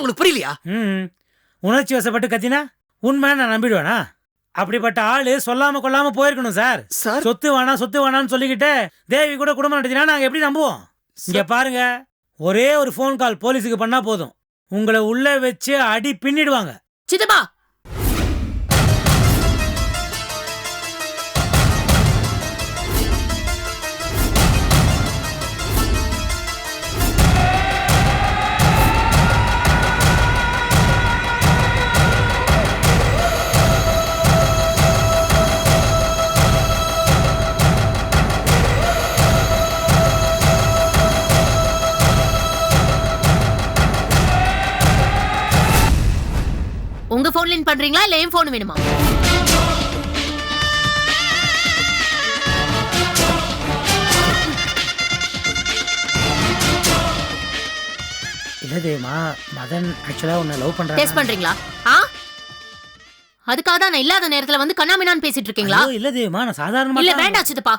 உங்களுக்கு புரியலையா? உணர்ச்சி வசப்பட்டு கத்தினா உண்மை நான் நம்பிடுவேனா? அப்படிப்பட்ட ஆளு சொல்லாம கொள்ளாம போயிருக்கணும் சார். சொத்து வேணாம்னு சொல்லிக்கிட்டு தேவி கூட குடும்பம் நடத்தினா நாங்க எப்படி நம்புவோம்? இங்க பாருங்க, ஒரே ஒரு போன் கால் போலீஸுக்கு பண்ணா போதும், உங்களை உள்ள வச்சு அடி பின்னிடுவாங்க. சித்தப்பா, உங்க போன்ல பண்றீங்களா இல்ல என் போன் வேணுமா? இல்ல தேவமா, மதன் ஆக்சுவலா உன்னை லவ் பண்றான். டெஸ்ட் பண்றீங்களா? அதுக்காக தான் நான் இல்லாத நேரத்துல வந்து கண்ணாமினான்னு பேசிட்டு இருக்கீங்களா? இல்ல தேவமா, நான் சாதாரணமா. இல்ல வேண்டாம் சித்தப்பா,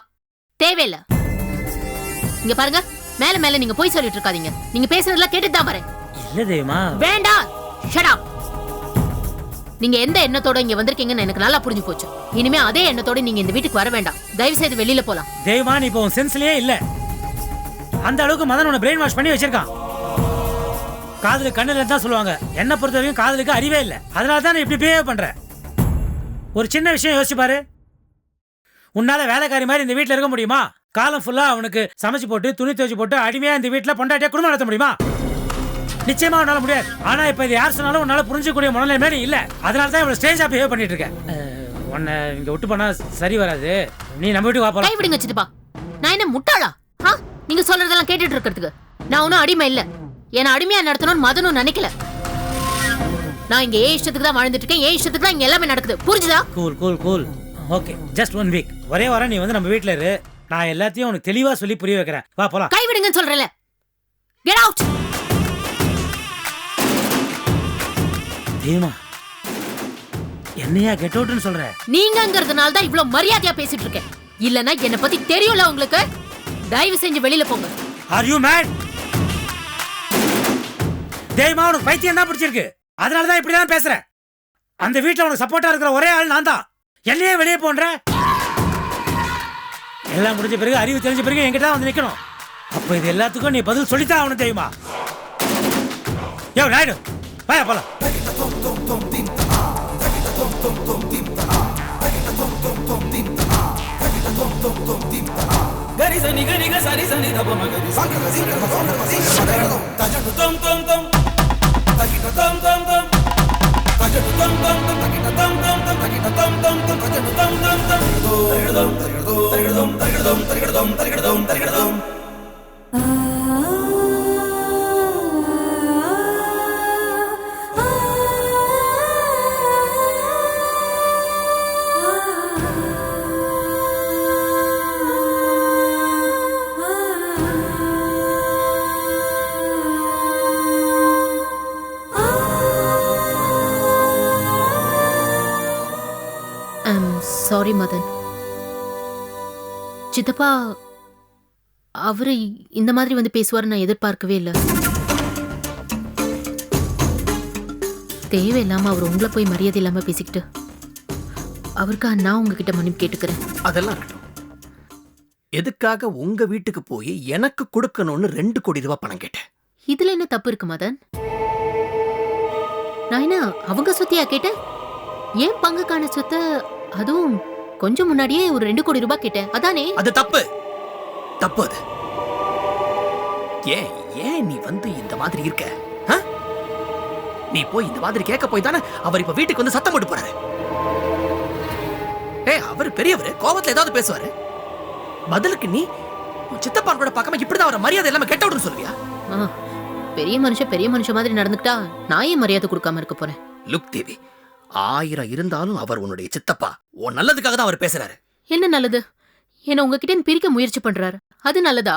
தேவையில்ல. இங்க பாருங்க, மேல மேல நீங்க போய் சொல்லிட்டு இருக்காதீங்க. நீங்க பேசுறதெல்லாம் கேட்டுட்டு தான் வரேன். இல்ல தேவமா. வேண்டாம், ஷட் அப். நீங்க எந்த எண்ணத்தோட இங்க வந்திருக்கீங்கன்னு எனக்கு நல்லா புரிஞ்சு போச்சு. இனிமே அதே எண்ணத்தோட நீங்க இந்த வீட்டுக்கு வர வேண்டாம். தயவு செய்து வெளியில போலாம். தேவமா, நீ இப்போ உன் சென்ஸ்லயே இல்ல. அந்த அளவுக்கு மதன் உன்னை பிரெயின் வாஷ் பண்ணி வச்சிருக்கான். காதலு கண்ணுல தான் சொல்லுவாங்க. என்ன பொறுத்த வரைக்கும் காதலுக்கு அறிவே இல்லை. அதனால தான் இப்படி பிஹேவ் பண்ற. ஒரு சின்ன விஷயம் யோசிச்சு பாரு. உன்னால வேலைக்காரி மாதிரி இந்த வீட்டுல இருக்க முடியுமா? காலம் ஃபுல்லா அவனுக்கு சமைச்சு போட்டு துணி துவைச்சு போட்டு அடிமையா இந்த வீட்டுல பொண்டாட்டியா குடும்பம் நடத்த முடியுமா? நிச்சயமா உன்னால முடியாது. ஆனா இப்ப இது யார் சொன்னாலும் உன்னால புரிஞ்சக்கூடிய மனநிலை இல்ல. அதனால தான் இவ்வளவு ஸ்ட்ரேஞ்சா பிஹேவ் பண்ணிட்டு இருக்கேன். உன்னை இங்க விட்டு போனா சரி வராது. நீ நம்ம வீட்டுக்கு வா போலாம். கை விடுங்க சித்தப்பா. நான் என்ன முட்டாளா? நீங்க சொல்றதெல்லாம் கேட்டுட்டு இருக்கிறதுக்கு நான் ஒன்னும் அடிமை இல்ல. என்ன அடிமையா நடத்தணும்னு மதனும் நினைக்கல. நான் இங்க ஏன் இஷ்டத்துக்கு தான் வாழ்ந்துட்டு இருக்கேன். ஏன் இஷ்டத்துக்கு தான் இங்க எல்லாமே நடக்குது. புரிஞ்சுதா? Cool cool cool. Okay, just 1 week. ஒரே வாரம் நீ வந்து நம்ம வீட்ல இரு. நான் எல்லாத்தையும் உனக்கு தெளிவா சொல்லி புரிய வைக்கிறேன். வா போலாம். கை விடுங்கன்னு சொல்றேன்ல. Get out. தேவமா, என்னையா கெட் அவுட்னு சொல்ற? நீங்கங்கிறதுனால தான் இவ்ளோ மரியாதையா பேசிட்டு இருக்கேன். இல்லனா என்ன பத்தி தெரியும்ல உங்களுக்கு. தயவு செஞ்சு வெளியில போங்க. Are you mat? தேவமா, உனக்கு பைத்தியம் தான் பிடிச்சிருக்கு. அதனால தான் இப்படி தான் பேசுற. அந்த வீட்ல உனக்கு சப்போர்ட்டா இருக்கிற ஒரே ஆள் நான் தான். என்னையே வெளியே போன்ற. எல்லாம் முடிஞ்ச பிறகு, அறிவு தெரிஞ்ச பிறகு என்கிட்ட வந்து நிக்கணும். அப்ப இது எல்லாத்துக்கும் நீ பதில் சொல்லித்தான் அவனு. தெரியுமா? யோ நாயுடு, வாயா போலாம். Gari sani gari ga sari sani da bama gari sani gari ga bama gari sani tajadu tom tom tom takita tom tom tom tajadu tom tom tom takita tom tom tom takita tom tom tom tajadu tom tom tom tagadum tagadum tagadum tagadum tagadum tagadum sorry Madan. சித்தப்பா அவரு இந்த மாதிரி வந்து பேசுவாரு நான் எதிர்பார்க்கவே இல்லை. தேவையில்லாம அவர் உங்களை போய் மரியாதை இல்லாம பேசிக்கிட்டு அவருக்காக நான் உங்ககிட்ட மன்னிப்பு கேட்டுக்கிறேன். அதெல்லாம் இருக்கட்டும். எதுக்காக உங்க வீட்டுக்கு போய் எனக்கு கொடுக்கணும்னு 2 கோடி ரூபாய் பணம் கேட்டேன்? இதுல என்ன தப்பு இருக்கு மதன்? நான் என்ன அவங்க சொத்தியா கேட்டேன்? ஏன் பங்குக்கான சொத்தை, அதுவும் கொஞ்சம் முன்னாடியே ஒரு 2 கோடி ரூபாய் கேட்டேன். அதானே? அது தப்பு. தப்பு அது. ஏன் ஏன் நீ வந்து இந்த மாதிரி இருக்க? நீ போய் இந்த மாதிரி கேட்க போய் தானே அவர் இப்ப வீட்டுக்கு வந்து சத்தம் போட்டு போறாரு. அவர் பெரியவர், கோபத்துல ஏதாவது பேசுவாரு. பதிலுக்கு நீ சித்தப்பான் கூட பார்க்காம இப்படிதான் அவரை மரியாதை எல்லாமே கெட்ட விடுன்னு சொல்லுவியா? பெரிய மனுஷன் மாதிரி நடந்துக்கிட்டா நான் ஏன் மரியாதை கொடுக்காம இருக்க போறேன்? லுக் தேவி, 1000 இருந்தாலும் அவர் உன்னுடைய சித்தப்பா. உன் நல்லதுக்காக தான் அவர் பேசுறாரு. என்ன நல்லது? என்ன உங்ககிட்ட பிரிக்க முயற்சி பண்றாரு. அது நல்லதா?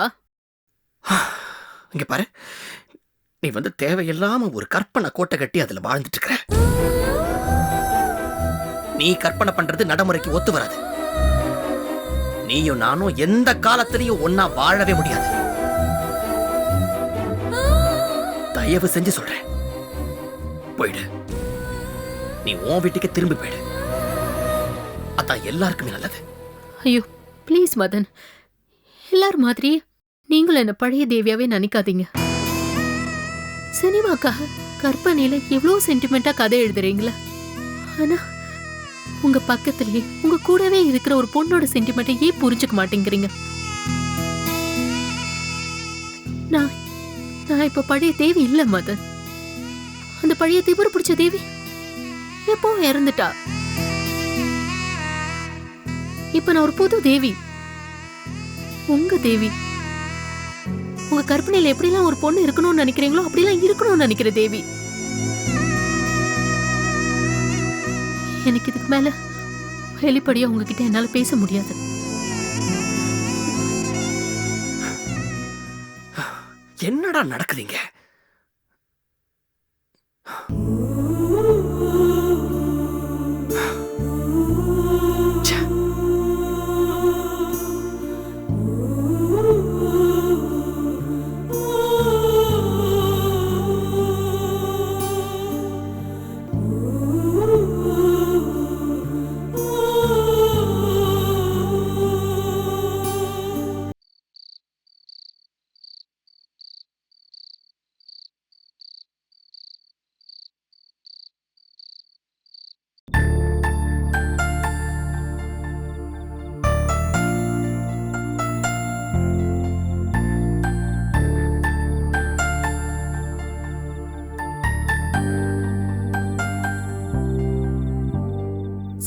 இங்க பாரு, நீ வந்து தேவையில்லாம ஒரு கற்பனை கோட்டை கட்டி அதுல வாழ்ந்துட்டு இருக்கிற. நீ கற்பனை பண்றது நடைமுறைக்கு ஒத்து வராது. நீயும் நானும் எந்த காலத்திலையும் ஒன்னா வாழவே முடியாது. தயவு செஞ்சு சொல்றேன், போயிடு. நீ உன் வீட்டுக்கு திரும்பி போயிடு. அதான் எல்லாருக்குமே நல்லது. ஐயோ ப்ளீஸ் மதன், எல்லாரும் மாதிரி நீங்களும் என்ன பழைய தேவியாவே நினைக்காதீங்க. சினிமாக்காக கற்பனையில எவ்வளவு சென்டிமெண்டா கதை எழுதுறீங்களா? ஆனா உங்க பக்கத்திலேயே உங்க கூடவே இருக்கிற ஒரு பொண்ணோட சென்டிமெண்ட்டை ஏன் புரிஞ்சுக்க மாட்டேங்கிறீங்க? நான் நான் இப்ப பழைய தேவி இல்ல மதன். அந்த பழைய திமிரு பிடிச்ச தேவி எப்போ இறந்துட்டா. இப்ப நான் ஒரு புது தேவி, உங்க தேவி. உங்க கற்பனையில எப்படிலாம் ஒரு பொண்ணு இருக்கணும்னு நினைக்கிறீங்களோ அப்படிலாம் இருக்கணும்னு நினைக்கிற தேவி. எனக்கு இதுக்கு மேல வெளிப்படையா உங்ககிட்ட என்னால பேச முடியாது. என்னடா நடக்குதுங்க?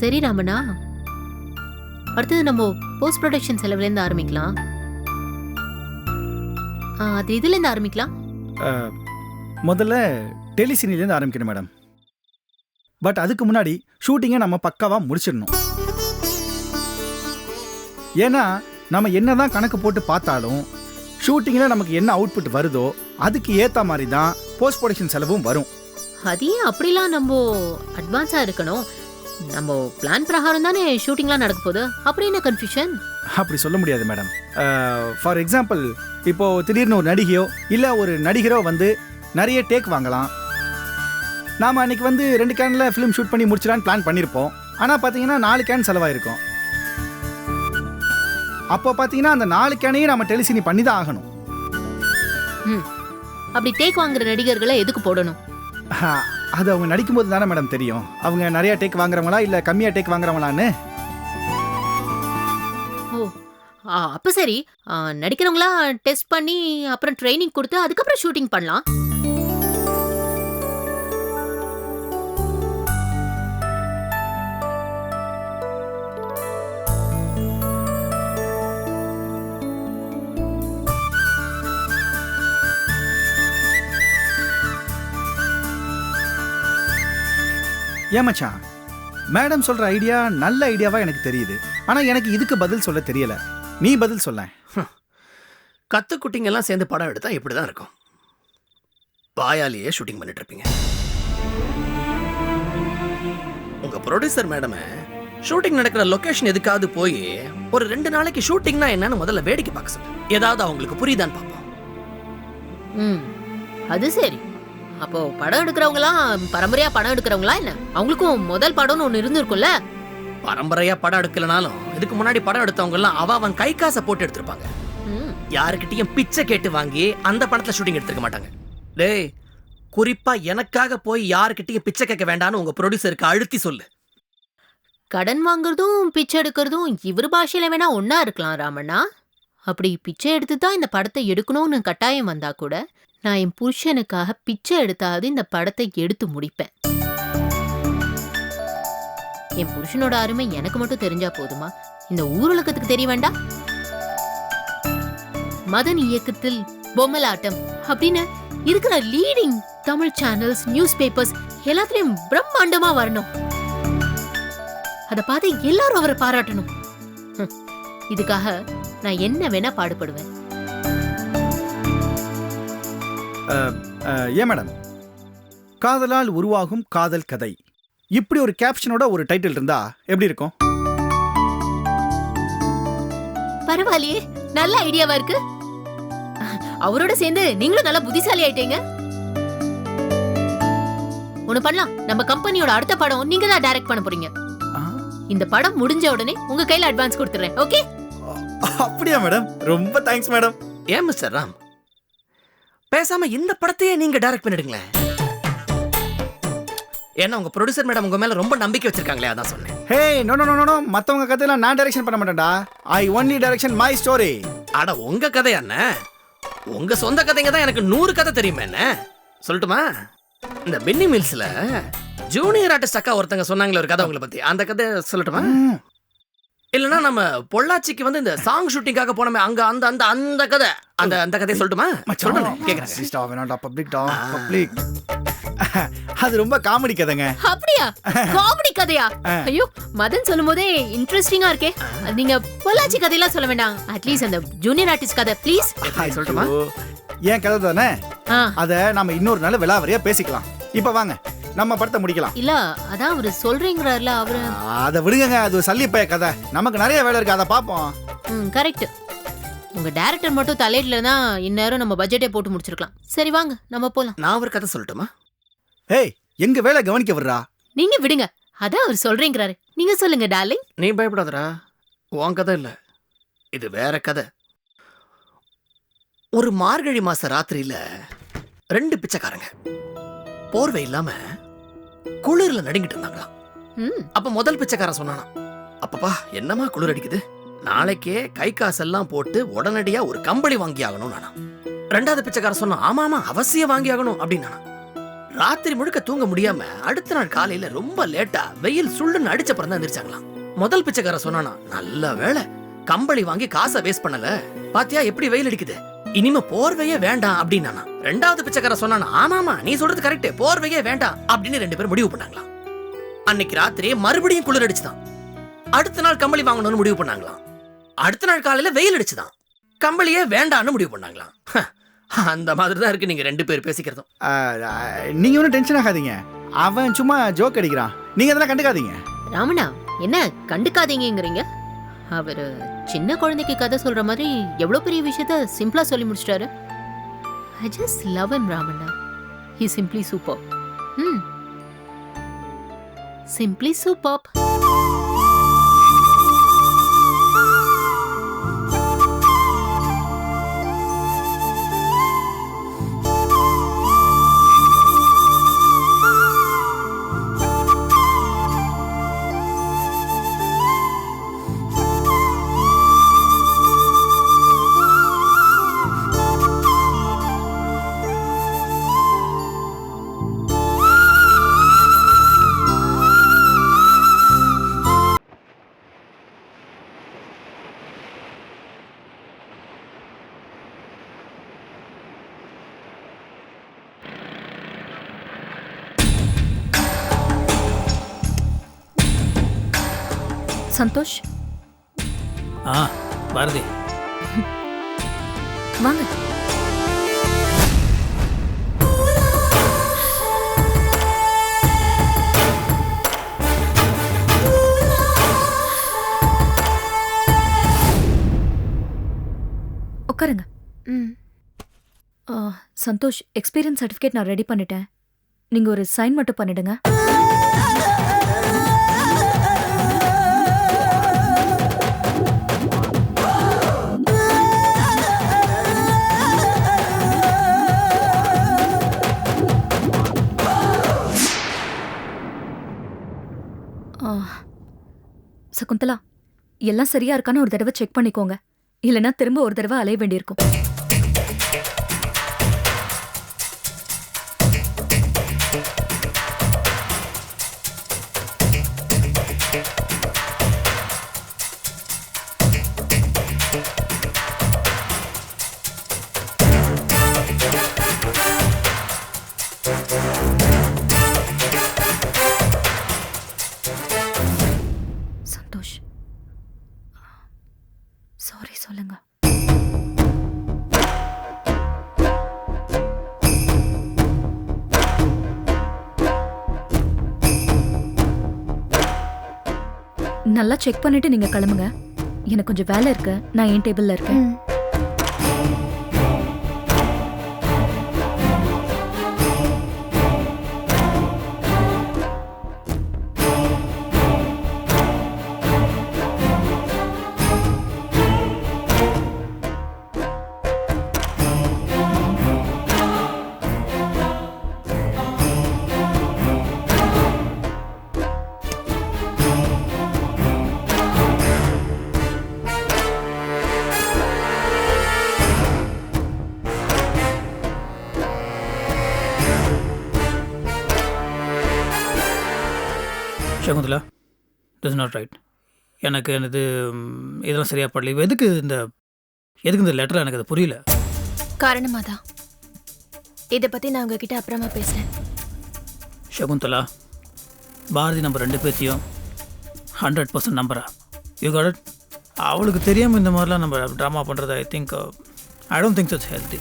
சரி ராமண்ணா, அடுத்தது நம்ம போஸ்ட் ப்ரொடக்ஷன் செலவுல இருந்து ஆரம்பிக்கலாம். அது இதுல இருந்து ஆரம்பிக்கலாம். முதல்ல டெலிசினிலேருந்து ஆரம்பிக்கணும் மேடம். பட் அதுக்கு முன்னாடி ஷூட்டிங்கை நம்ம பக்காவாக முடிச்சிடணும். ஏன்னா நம்ம என்னதான் கணக்கு போட்டு பார்த்தாலும் ஷூட்டிங்கில் நமக்கு என்ன அவுட்புட் வருதோ அதுக்கு ஏற்ற மாதிரி தான் போஸ்ட் ப்ரொடக்ஷன் செலவும் வரும். அதையே அப்படிலாம் நம்ம அட்வான்ஸா இருக்கணும். நம்ம பிளான் பிரகாரம் தானே ஷூட்டிங்லாம் நடக்க போகுது. அப்படி என்ன கன்ஃபியூஷன்? அப்படி சொல்ல முடியாது மேடம். ஃபார் எக்ஸாம்பிள், இப்போ திடீர்னு ஒரு நடிகையோ இல்லை ஒரு நடிகரோ வந்து நிறைய டேக் வாங்கலாம். நாம் அன்றைக்கி வந்து 2 கேனில் ஃபிலிம் ஷூட் பண்ணி முடிச்சிடலான்னு பிளான் பண்ணியிருப்போம். ஆனால் பார்த்தீங்கன்னா 4 கேன் செலவாயிருக்கும். அப்போ பார்த்தீங்கன்னா அந்த 4 கேனையும் நம்ம டெலிசினி பண்ணி தான் ஆகணும். அப்படி டேக் வாங்குற நடிகர்களை எதுக்கு போடணும்? அது அவங்க நடிக்கும்போது தானே மேடம் தெரியும் அவங்க நிறைய டேக் வாங்குறவங்களா இல்லை கம்மியாக டேக் வாங்குறவங்களான்னு. ஓ அப்ப சரி, நடிக்கிறவங்களா டெஸ்ட் பண்ணி அப்புறம் ட்ரைனிங் கொடுத்து அதுக்கப்புறம் ஷூட்டிங் பண்ணலாம். ஏமாச்சான், மேடம் சொல்கிற ஐடியா நல்ல ஐடியாவாக எனக்கு தெரியுது. ஆனால் எனக்கு இதுக்கு பதில் சொல்ல தெரியல. நீ பதில் சொல்ல. கத்துக்குட்டிங்கெல்லாம் சேர்ந்து படம் எடுத்தா இப்படி தான் இருக்கும். பாயாலேயே ஷூட்டிங் பண்ணிட்டு இருப்பீங்க. உங்க ப்ரொடியூசர் மேடமே ஷூட்டிங் நடக்கிற லொகேஷன் எதுக்காவது போய் ஒரு 2 நாளைக்கு ஷூட்டிங்னா என்னன்னு முதல்ல வேடிக்கை பார்க்க சொல்லு. ஏதாவது அவங்களுக்கு புரியுதான்னு பார்ப்போம். அது சரி. அப்போ படம் எடுக்கிறவங்களாம் பரம்பரையா படம் எடுக்கிறவங்களா என்ன? அவங்களுக்கும் முதல் படம்னு ஒண்ணு இருந்திருக்கும்ல. பரம்பரையா படம் எடுக்கலனாலும் இதுக்கு முன்னாடி படம் எடுத்தவங்க எல்லாம் அவன் கை காசை போட்டு எடுத்திருப்பாங்க. யாருக்கிட்டையும் பிச்சை கேட்டு வாங்கி அந்த படத்துல ஷூட்டிங் எடுத்துக்க மாட்டாங்க. டேய், குறிப்பா எனக்காக போய் யாருக்கிட்டையும் பிச்சை கேட்க வேண்டாம்னு உங்க ப்ரொடியூசருக்கு அழுத்தி சொல்லு. கடன் வாங்குறதும் பிச்சை எடுக்கிறதும் இவர் பாஷையில வேணா ஒன்னா இருக்கலாம் ராமண்ணா. அப்படி பிச்சை எடுத்து தான் இந்த படத்தை எடுக்கணும்னு கட்டாயம் வந்தா கூட நான் என் புருஷனுக்காக பிச்சை எடுத்தாவது இந்த படத்தை எடுத்து முடிப்பேன். என் புருஷனோட அருமை எனக்கு மட்டும் தெரிஞ்சா போதுமா? இந்த ஊருலகத்துக்கு தெரிய வேண்டாம்? மதன் இயக்கத்தில் பொம்மலாட்டம் அப்படின்னு இருக்கிற leading Tamil channels, news papers எல்லாத்துலயும் பிரம்மாண்டமா வரணும். அத பார்த்து எல்லாரும் அவரை பாராட்டணும். இதுக்காக நான் என்ன வேணா பாடுபடுவேன். ஏன் மேடம், காதலால் உருவாகும் காதல் கதை, இப்படி ஒரு கேப்ஷனோட ஒரு டைட்டில் இருந்தா எப்படி இருக்கும்? பரவாயில்லையே, நல்ல ஐடியாவா இருக்கு. அவரோட சேர்ந்து நீங்களும் நல்லா புத்திசாலி ஆயிட்டீங்க. ஒண்ணு பண்ணலாம், நம்ம கம்பெனியோட அடுத்த படம் நீங்க தான் டைரக்ட் பண்ண போறீங்க. இந்த படம் முடிஞ்ச உடனே உங்க கையில அட்வான்ஸ் கொடுத்துறேன். ஓகே? அப்படியா மேடம்? ரொம்ப தேங்க்ஸ் மேடம். ஏன் மிஸ்டர் ராம், பேசாம இந்த படத்தையே நீங்க டைரக்ட் பண்ணிடுங்களேன். ஏன்னா உங்க ப்ரொடியூசர் மேடம் உங்க மேல ரொம்ப நம்பிக்கை வச்சிருக்காங்களே, அதான் சொன்னேன். ஹே நோ நோ நோ நோ, மத்தவங்க கதையெல்லாம் நான் டைரக்ஷன் பண்ண மாட்டேன்டா. I only direction my story. அட உங்க கதையா என்ன? உங்க சொந்த கதைங்க தான் எனக்கு 100 கதை தெரியுமே. என்ன சொல்லட்டுமா? இந்த பென்னி மில்ஸ்ல ஜூனியர் ஆர்டிஸ்ட் அக்கா ஒருத்தங்க சொன்னாங்களே ஒரு கதை உங்களை பத்தி, அந்த கதை சொல்லட்டுமா? இல்லனா நம்ம பொள்ளாச்சிக்கு வந்து இந்த சாங் ஷூட்டிங்காக போனோமே, அங்க அந்த அந்த அந்த கதை, அந்த அந்த கதையை சொல்லட்டுமா? சொல்றேன், கேக்குறேன். சிஸ்டர் வேணாம்டா, பப்ளிக் டா, பப்ளிக். அது ரொம்ப காமெடி கதைங்க. அப்படியா? காமெடி கதையா? ஐயோ, மதன் சொல்லும்போதே இன்ட்ரெஸ்டிங்கா இருக்கே. நீங்க பொள்ளாச்சி கதையெல்லாம் சொல்ல வேண்டாம், அட்லீஸ்ட் அந்த ஜூனியர் ஆர்டிஸ்ட் கதை ப்ளீஸ். சொல்லட்டுமா? ஏன் கதை தானே, அத நாம இன்னொரு நாள் விலாவரியா பேசிக்கலாம். இப்ப வாங்க நம்ம படத்தை முடிக்கலாம். இல்ல அதான் அவரு சொல்றீங்கறாருல, அவரு அத விடுங்க, அது சல்லிப்பைய கதை, நமக்கு நிறைய வேலை இருக்கு, அத பாப்போம். கரெக்ட். உங்க டைரக்டர் மட்டும் தலையிடலனா இந்நேரம் நம்ம பட்ஜெட்டே போட்டு முடிச்சிருக்கலாம். சரி வாங்க நம்ம போலாம். நான் ஒரு கதை சொல்லட்டுமா? ஏய், எங்க வேலை கவனிக்க வர்றா. நீங்க விடுங்க, அதான் அவர் சொல்றீங்கறாரு, நீங்க சொல்லுங்க டார்லிங். நீ பயப்படாதடா, உன் கதை இல்ல, இது வேற கதை. ஒரு மார்கழி மாச ராத்திரியில 2 பிச்சைக்காரங்க போர்வை இல்லாம குளிர்ல நடுங்கிட்டு இருந்தாங்களாம். அப்ப முதல் பிச்சைக்காரன் சொன்னானா, அப்பப்பா என்னமா குளிர் அடிக்குது, நாளைக்கே கை காசெல்லாம் போட்டு உடனடியா ஒரு கம்பளி வாங்கி ஆகணும் நானா. 2வது பிச்சைக்காரன் சொன்னா, ஆமா ஆமா அவசியம் வாங்கி ஆகணும் அப்படின்னு. ராத்திரி முழுக்க தூங்க முடியாம அடுத்த நாள் காலையில ரொம்ப லேட்டா வெயில் சுள்ளுன்னு அடிச்சப்பறம் தான் எந்திரிச்சாங்களாம். முதல் பிச்சைக்காரன் சொன்னானா, நல்ல வேளை கம்பளி வாங்கி காசை வேஸ்ட் பண்ணல, பாத்தியா எப்படி வெயில் அடிக்குது, இனிமே போர்வையே வேண்டாம் அப்படின்னா. 2வது பிச்சைக்காரன் சொன்னானா, ஆமாமா நீ சொல்றது கரெக்ட், போர்வையே வேண்டாம் அப்படின்னு 2 பேரும் முடிவு பண்ணாங்களாம். அன்னைக்கு ராத்திரி மறுபடியும் குளிர் அடிச்சுதான், அடுத்த நாள் கம்பளி வாங்கணும்னு முடிவு பண்ணாங்களாம். அடுத்த நாள் காலையில வெயில் அடிச்சுதான், கம்பளியே வேண்டாம்னு முடிவு பண்ணாங்களாம். அந்த மாதிரி தான் இருக்கு நீங்க 2 பேர் பேசிக்கிறதும். நீங்க ஒன்றும் டென்ஷன் ஆகாதீங்க, அவன் சும்மா ஜோக் அடிக்கிறான், நீங்க அதெல்லாம் கண்டுக்காதீங்க. ராமண்ணா என்ன கண்டுக்காதீங்கிறீங்க? அவரு சின்ன குழந்தைக்கு கதை சொல்ற மாதிரி எவ்வளவு பெரிய விஷயத்த சிம்பிளா சொல்லி முடிச்சிட்டாரு. I just love him, Ramanna. He simply superb. Simply superb. Santhosh, Bharathi வாங்க. உட்காருங்க. சந்தோஷ், எக்ஸ்பீரியன்ஸ் சர்டிஃபிகேட் நான் ரெடி பண்ணிட்டேன், நீங்க ஒரு சைன் மட்டும் பண்ணிடுங்க. சகுந்தலா, எல்லாம் சரியா இருக்கான்னு ஒரு தடவை செக் பண்ணிக்கோங்க, இல்லைன்னா திரும்ப ஒரு தடவை அலைய வேண்டியிருக்கும். சந்தோஷ், சாரி சொல்லுங்க. நல்லா செக் பண்ணிட்டு நீங்க கிளம்புங்க, எனக்கு கொஞ்சம் வேலை இருக்கு, நான் என் டேபிள்ல இருக்கேன். Shakuntala, this not right. எனக்கு இது இதெல்லாம் சரியாக படல. இப்போ எதுக்கு இந்த லெட்டர் எனக்கு அது புரியல. காரணமாக தான். இதை பற்றி நான் உங்ககிட்ட அப்புறமா பேசுகிறேன். சகுந்தலா, பாரதி நம்ம 2 பேர்த்தையும் 100% நம்புறா. You got it. அவளுக்கு தெரியாமல் இந்த மாதிரிலாம் நம்ம ட்ராமா பண்ணுறது I don't think it's healthy.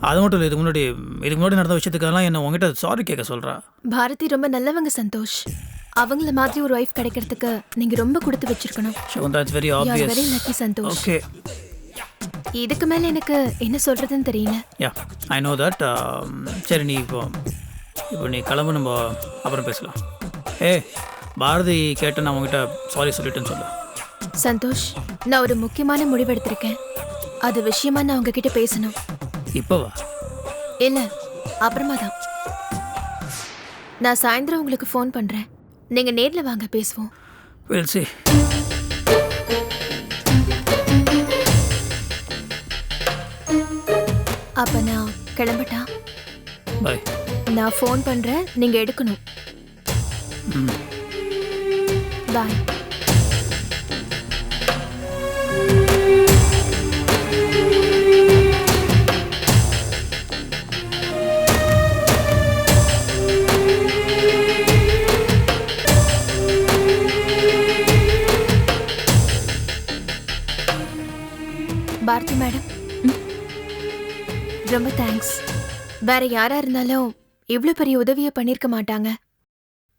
அது மட்டும் இல்லை, இதுக்கு முன்னாடி நடந்த விஷயத்துக்கெல்லாம் என்ன உங்ககிட்ட சாரி கேட்க சொல்கிறா. பாரதி ரொம்ப நல்லவங்க சந்தோஷ். அவங்கள மாதிரி ஒரு ஒய்ஃப் கிடைக்கிறதுக்கு நீங்க ரொம்ப கொடுத்து வச்சிருக்கணும். Shakuntala, it's very you are obvious. Very lucky Santosh. Okay, இதுக்கு மேல எனக்கு என்ன சொல்றதுன்னு தெரியல. Yeah I know that. சரி, நீ இப்போ நீ கிளம்பு, நம்ம அப்புறம் பேசலாம். பாரதி கேட்ட நான் உங்ககிட்ட சாரி சொல்லிட்டேன்னு சொல்ல. சந்தோஷ், நான் ஒரு முக்கியமான முடிவு எடுத்திருக்கேன். அது விஷயமா நான் உங்ககிட்ட பேசணும். இப்போவா? இல்ல, அப்புறமா தான். நான் சாயந்தரம் உங்களுக்கு ஃபோன் பண்றேன். நீங்க நேர்ல வாங்க, பேசுவோம். we'll see. அப்ப நான் கிளம்பட்டா? பை. நான் ஃபோன் பண்றேன், நீங்க எடுக்கணும். பாய். பாரதி மேடம், ரொம்ப தேங்க்ஸ். வேற யாரா இருந்தாலும் இவ்ளோ பெரிய உதவியை பண்ணிருக்க மாட்டாங்க.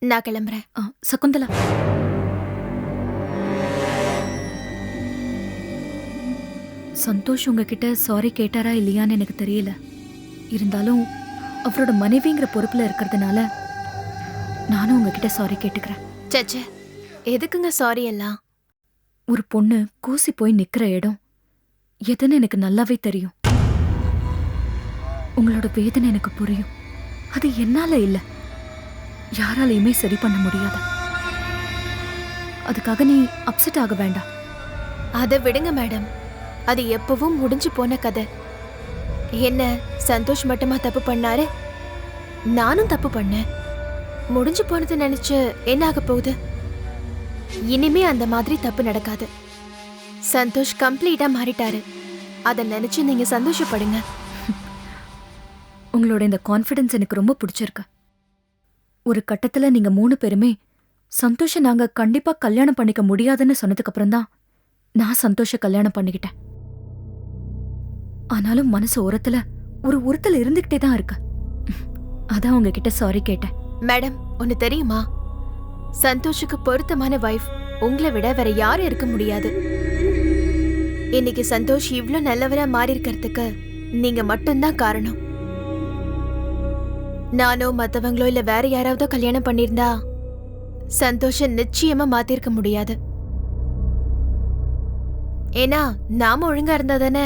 நான் கிளம்புறேன். சகுந்தலா, சந்தோஷ் உங்ககிட்ட சாரி கேட்டாரா இல்லையான்னு எனக்கு தெரியல. இருந்தாலும் அவரோட மனைவிங்கிற பொறுப்புல இருக்கிறதுனால நானும் உங்ககிட்ட சாரி கேட்டுக்கிறேன். சச்சே, எதுக்குங்க சாரி எல்லாம்? ஒரு பொண்ணு கூசி போய் நிக்கிற இடம் எதுன்னு எனக்கு நல்லாவே தெரியும். உங்களோட வேதனை எனக்கு புரியும். அது என்னால இல்ல, யாராலையுமே சரி பண்ண முடியாது. அதுக்காக நீ அப்செட் ஆக வேண்டாம். அதை விடுங்க மேடம், அது எப்பவும் முடிஞ்சு போன கதை. என்ன சந்தோஷ் மட்டுமா தப்பு பண்ணாரு? நானும் தப்பு பண்ணேன். முடிஞ்சு போனது நினைச்சு என்ன ஆக போகுது? இனிமே அந்த மாதிரி தப்பு நடக்காது. சந்தோஷ் கம்ப்ளீட்டா மாறிட்டாரு. அதை நினைச்சு நீங்க சந்தோஷப்படுங்க. உங்களோட இந்த கான்ஃபிடன்ஸ் எனக்கு ரொம்ப பிடிச்சிருக்கு. ஒரு கட்டத்துல நீங்க 3 பேருமே சந்தோஷ நாங்க கண்டிப்பா கல்யாணம் பண்ணிக்க முடியாதுன்னு சொன்னதுக்கு அப்புறம் தான் நான் சந்தோஷ கல்யாணம் பண்ணிக்கிட்டேன். ஆனாலும் மனசு ஓரத்துல ஒரு உறுத்தல் இருந்துகிட்டே தான் இருக்கு. அதான் உங்ககிட்ட சாரி கேட்டேன். மேடம், ஒன்னு தெரியுமா? சந்தோஷுக்கு பொருத்தமான வைஃப் உங்களை விட வேற யாரும் இருக்க முடியாது. இன்னைக்கு சந்தோஷ் இவ்ளோ நல்லவரா மாறி இருக்கிறதுக்கு நீங்க மட்டும்தான் காரணம். நானோ மத்தவங்களோ இல்ல வேற யாராவதோ கல்யாணம் பண்ணிருந்தா சந்தோஷம் நிச்சயமா மாத்திருக்க முடியாது. ஏன்னா நாம ஒழுங்கா இருந்தா தானே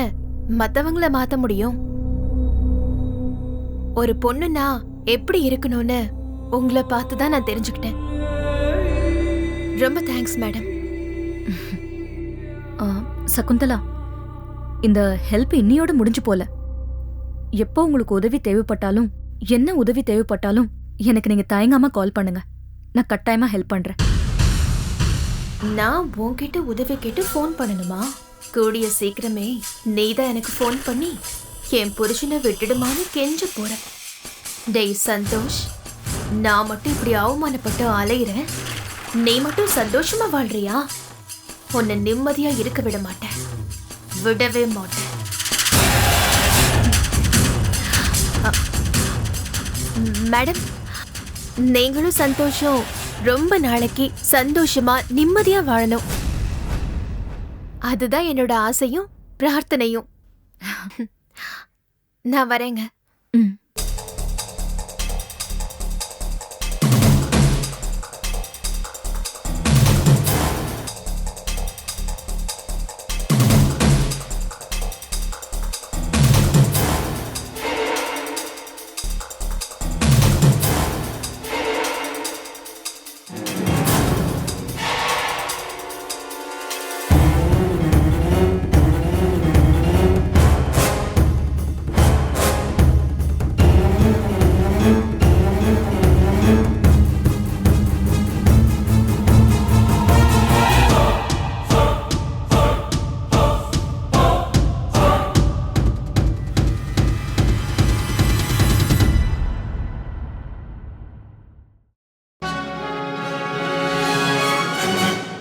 மத்தவங்கள மாத்த முடியும். ஒரு பொண்ணுனா எப்படி இருக்கணும்னு உங்களை பார்த்துதான் நான் தெரிஞ்சுக்கிட்டேன். ரொம்ப தேங்க்ஸ் மேடம். சகுந்தலா, இந்த ஹெல்ப் இன்னியோட முடிஞ்சு போல. எப்போ உங்களுக்கு உதவி தேவைப்பட்டாலும், என்ன உதவி தேவைப்பட்டாலும் எனக்கு நீங்க தயங்காம கால் பண்ணுங்க. நான் கட்டாயமா ஹெல்ப் பண்றேன். நான் உன்கிட்ட உதவி கேட்டு ஃபோன் பண்ணணுமா? கூடிய சீக்கிரமே நீதான் எனக்கு ஃபோன் பண்ணி என் புருஷனை விட்டுடுமான்னு கெஞ்ச போற. டேய் சந்தோஷ், நான் மட்டும் இப்படி அவமானப்பட்டு அலையிறேன், நீ மட்டும் சந்தோஷமா வாழ்றியா? உன்னை நிம்மதியா இருக்க விட மாட்டேன், விடவே மாட்டேன். மேடம், நீங்களும் சந்தோஷம் ரொம்ப நாளைக்கு சந்தோஷமா நிம்மதியா வாழணும். அதுதான் என்னோட ஆசையும் பிரார்த்தனையும். நான் வரேங்க. ம்.